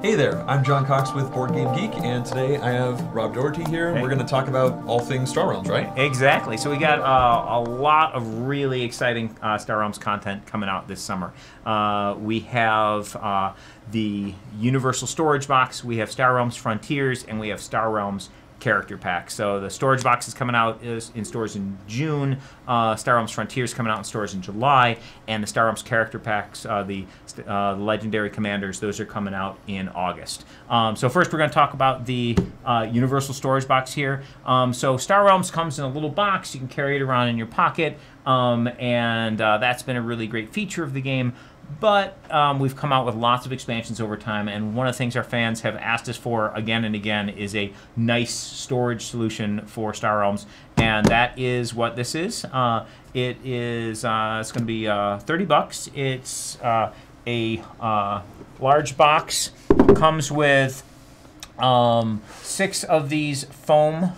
Hey there, I'm John Cox with Board Game Geek, and today I have Rob Doherty here, and Hey. we're going to talk about all things Star Realms, right? Exactly. So we got a lot of really exciting Star Realms content coming out this summer. We have the Universal Storage Box, we have Star Realms Frontiers, and we have Star Realms Character Pack. So the storage box is coming out in stores in June. Star Realms Frontiers coming out in stores in July, and the Star Realms Character Packs, the Legendary Commanders, those are coming out in August. So first we're going to talk about the Universal Storage Box here. So Star Realms comes in a little box. You can carry it around in your pocket, and that's been a really great feature of the game. But we've come out with lots of expansions over time, and one of the things our fans have asked us for again and again is a nice storage solution for Star Realms, and that is what this is. It's going to be $30. It's a large box. Comes with 6 of these foam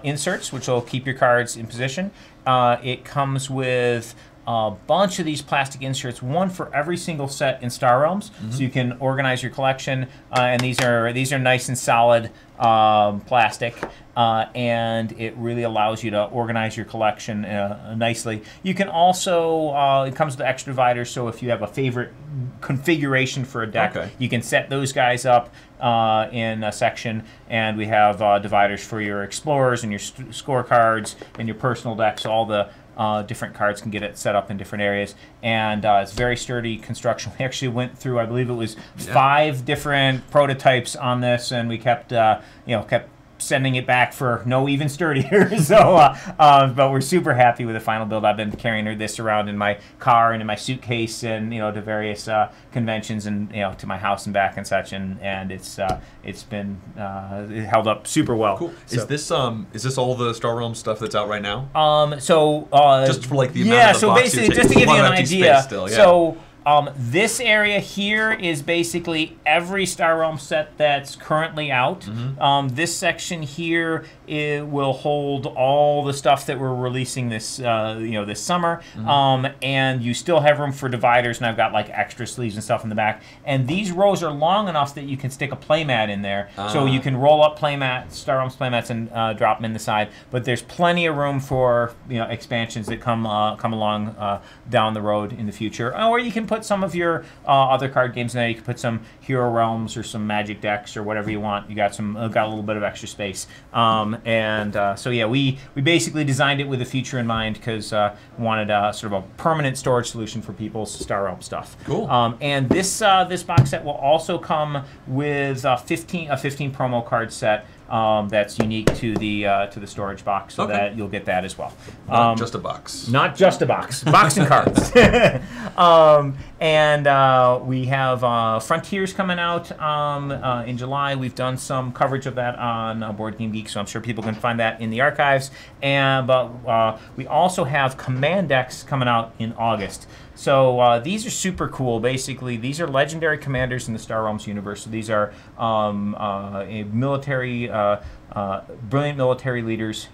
inserts, which will keep your cards in position. It comes with a bunch of these plastic inserts, one for every single set in Star Realms, so you can organize your collection. And these are nice and solid plastic, and it really allows you to organize your collection nicely. You can also, it comes with extra dividers, so if you have a favorite configuration for a deck, you can set those guys up in a section, and we have dividers for your explorers and your scorecards and your personal decks. So all the different cards can get it set up in different areas, and it's very sturdy construction. We actually went through, I believe it was 5 different prototypes on this, and we kept kept sending it back for no even sturdier. So, but we're super happy with the final build. I've been carrying this around in my car and in my suitcase, and to various conventions, and to my house and back and such, and it's been it held up super well. Cool. So, is this all the Star Realms stuff that's out right now? So just for like the amount of the box basically, you're just to taking. give you an idea, Still, yeah. so this area here is basically every Star Realms set that's currently out. This section here will hold all the stuff that we're releasing this this summer, and you still have room for dividers, and I've got like extra sleeves and stuff in the back. And these rows are long enough that you can stick a playmat in there, so you can roll up playmats, Star Realms playmats, and drop them in the side. But there's plenty of room for expansions that come along down the road in the future, or you can put some of your other card games in there. You can put some Hero Realms or some Magic decks or whatever you want. You got got a little bit of extra space, so yeah, we basically designed it with a future in mind, because wanted sort of a permanent storage solution for people's Star Realms stuff. Cool. And this box set will also come with a 15 promo card set. That's unique to the storage box, so that you'll get that as well. Not just a box. Not just a box. Box and cards. And we have Frontiers coming out in July. We've done some coverage of that on Board Game Geek, so I'm sure people can find that in the archives. But we also have Command decks coming out in August. So these are super cool. Basically, these are legendary commanders in the Star Realms universe. So these are brilliant military leaders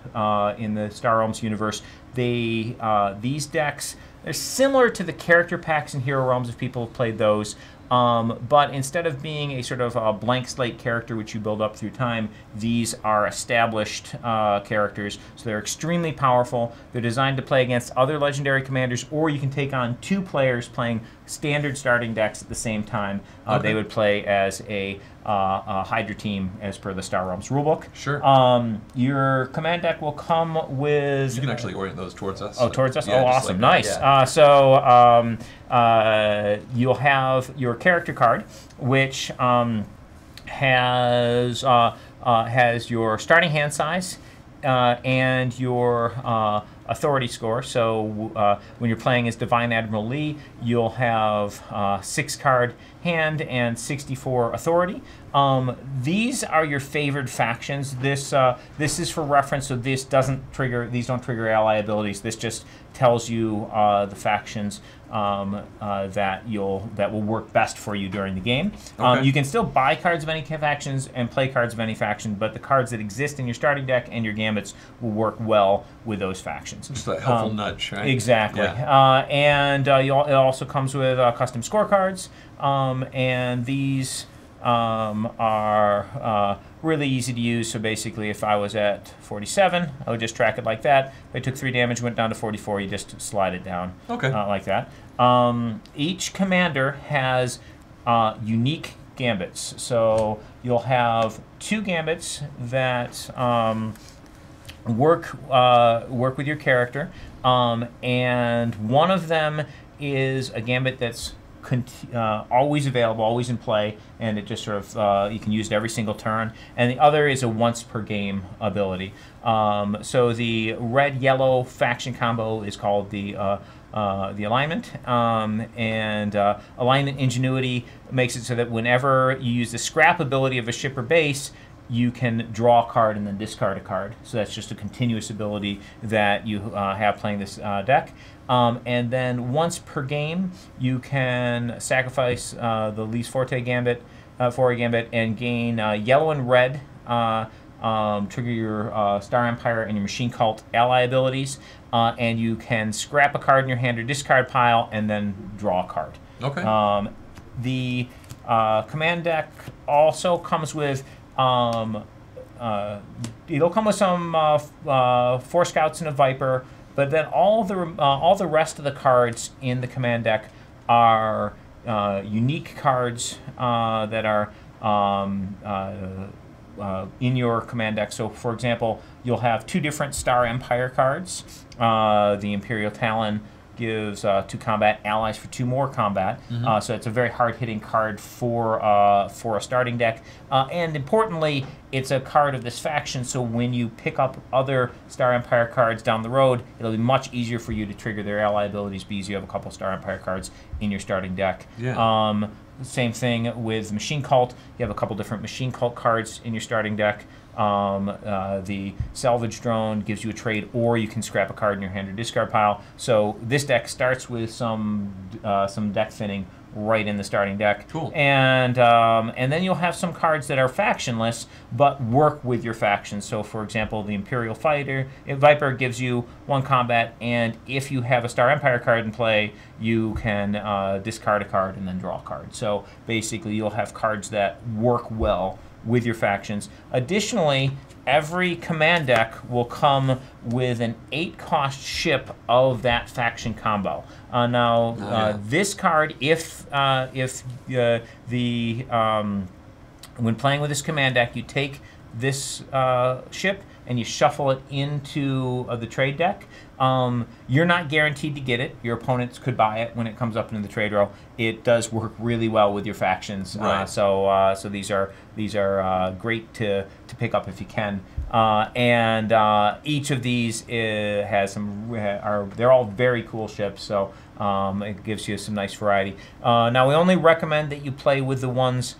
in the Star Realms universe. These decks, they're similar to the character packs in Hero Realms if people have played those. But instead of being a sort of a blank slate character which you build up through time, these are established characters. So they're extremely powerful. They're designed to play against other legendary commanders, or you can take on 2 players playing standard starting decks at the same time. They would play as a Hydra team as per the Star Realms rulebook. Sure. Your command deck will come with... You can actually orient those towards us. Oh, towards us? Yeah, Oh, awesome. like Nice. Yeah. You'll have your character card, which has your starting hand size and your authority score. So when you're playing as Divine Admiral Lee, you'll have 6-card hand and 64 authority. These are your favored factions. This is for reference, so these don't trigger ally abilities. This just tells you the factions that will work best for you during the game. You can still buy cards of any factions and play cards of any faction, but the cards that exist in your starting deck and your gambits will work well with those factions. Just a helpful nudge, right? Exactly. Yeah. And it also comes with custom scorecards, and these are really easy to use. So basically, if I was at 47, I would just track it like that. If I took 3 damage, went down to 44, you just slide it down like that. Each commander has unique gambits. So you'll have 2 gambits that work with your character, and one of them is a gambit that's always available, always in play, and it just sort of you can use it every single turn. And the other is a once per game ability. So the red-yellow faction combo is called the alignment, and alignment ingenuity makes it so that whenever you use the scrap ability of a ship or base, you can draw a card and then discard a card. So that's just a continuous ability that you have playing this deck. And then once per game, you can sacrifice the Lise Forte Gambit, and gain yellow and red, trigger your Star Empire and your Machine Cult ally abilities, and you can scrap a card in your hand or discard pile and then draw a card. Okay. The command deck also comes with it'll come with some 4 Scouts and a Viper, but then all the rest of the cards in the command deck are unique cards that are in your command deck. So, for example, you'll have 2 different Star Empire cards. The Imperial Talon gives 2 combat allies for 2 more combat. So it's a very hard-hitting card for a starting deck. And importantly, it's a card of this faction, so when you pick up other Star Empire cards down the road, it'll be much easier for you to trigger their ally abilities because you have a couple Star Empire cards in your starting deck. Yeah. Same thing with Machine Cult. You have a couple different Machine Cult cards in your starting deck. The Salvage Drone gives you a trade, or you can scrap a card in your hand or discard pile. So this deck starts with some deck thinning right in the starting deck. Cool. And then you'll have some cards that are factionless but work with your faction. So, for example, the Imperial Viper gives you 1 combat, and if you have a Star Empire card in play, you can discard a card and then draw a card. So basically, you'll have cards that work well with your factions. Additionally, every command deck will come with an 8-cost ship of that faction combo. This card, when playing with this command deck, you take this ship and you shuffle it into the trade deck. You're not guaranteed to get it. Your opponents could buy it when it comes up into the trade row. It does work really well with your factions. Right. So these are great to pick up if you can. And each of these has they're all very cool ships. So it gives you some nice variety. Now we only recommend that you play with the ones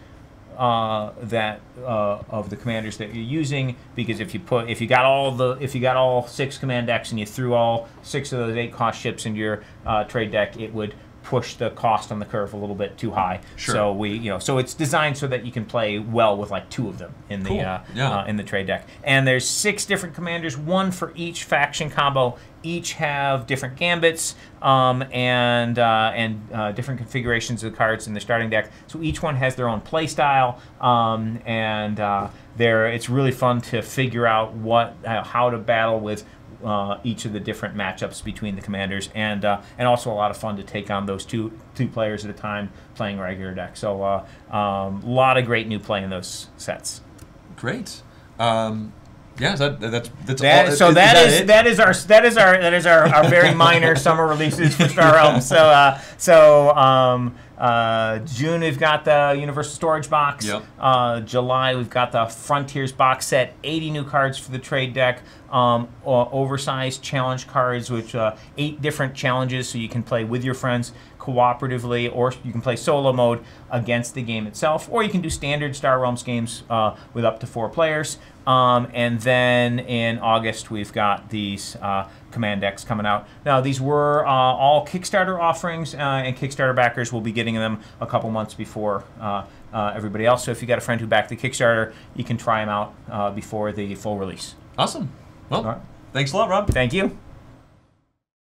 of the commanders that you're using, because if you got all 6 command decks and you threw all 6 of those 8-cost ships into your trade deck, it would push the cost on the curve a little bit too high. Sure. So so it's designed so that you can play well with like 2 of them in the in the trade deck. And there's 6 different commanders, 1 for each faction combo. Each have different gambits and different configurations of the cards in the starting deck. So each one has their own play style, it's really fun to figure out how to battle with each of the different matchups between the commanders, and also a lot of fun to take on those two players at a time playing regular deck. So a lot of great new play in those sets. Great. Yeah, that's all. That is our very minor summer releases for Star Realms. June we've got the Universal Storage box. Yep. July we've got the Frontiers box set, 80 new cards for the trade deck, oversized challenge cards, which 8 different challenges, so you can play with your friends cooperatively, or you can play solo mode against the game itself, or you can do standard Star Realms games with up to 4 players. And then in August we've got these command decks coming out. Now these were all Kickstarter offerings, and Kickstarter backers will be getting them a couple months before everybody else. So if you got a friend who backed the Kickstarter, you can try them out before the full release. Awesome. Well, thanks a lot, Rob. Thank you.